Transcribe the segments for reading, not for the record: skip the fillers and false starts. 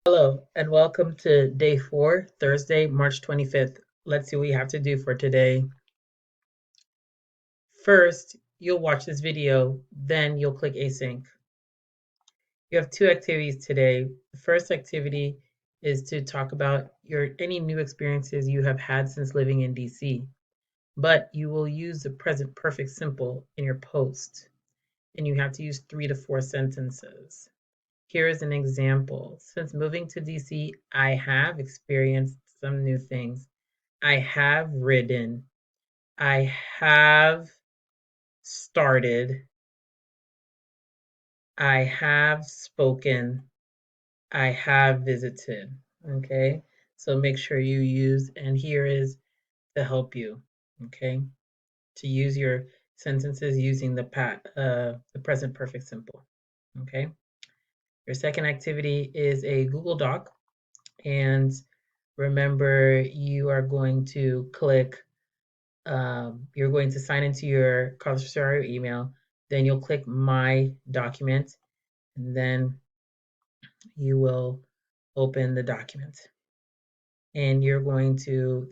Hello, and welcome to day 4, Thursday, March 25th. Let's see what we have to do for today. First, you'll watch this video, then you'll click async. You have two activities today. The first activity is to talk about any new experiences you have had since living in DC, but you will use the present perfect simple in your post, and you have to use 3 to 4 sentences. Here is an example. Since moving to DC, I have experienced some new things. I have ridden. I have started. I have spoken. I have visited. Okay, so make sure you use, and here is to help you. Okay, to use your sentences using the present perfect simple. Okay, your second activity is a Google Doc, and remember you are going to you're going to sign into your Carlos Rosario email, then you'll click My Document, and then you will open the document. And you're going to,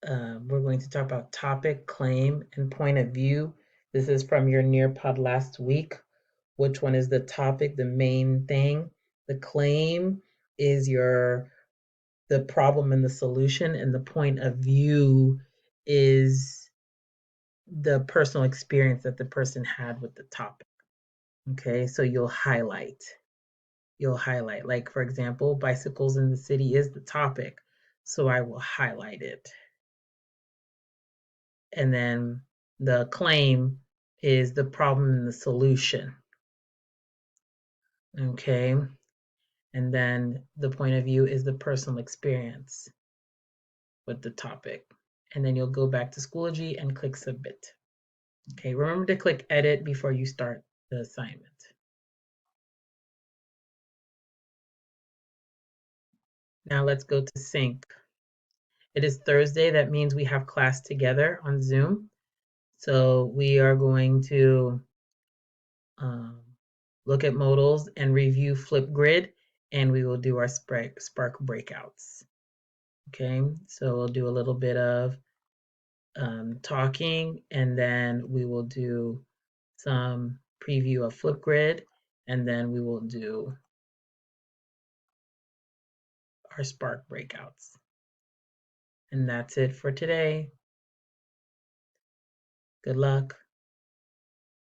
we're going to talk about topic, claim, and point of view. This is from your Nearpod last week. Which one is the topic, the main thing? The claim is the problem and the solution, and the point of view is the personal experience that the person had with the topic. Okay, so you'll highlight, like, for example, bicycles in the city is the topic, so I will highlight it. And then the claim is the problem and the solution. Okay, and then the point of view is the personal experience with the topic. And then you'll go back to Schoology and click submit. Okay, remember to click edit before you start the assignment. Now let's go to sync. It is Thursday. That means we have class together on Zoom. So we are going to um, look at modals and review Flipgrid, and we will do our Spark breakouts. Okay, so we'll do a little bit of talking, and then we will do some preview of Flipgrid, and then we will do our Spark breakouts. And that's it for today. Good luck.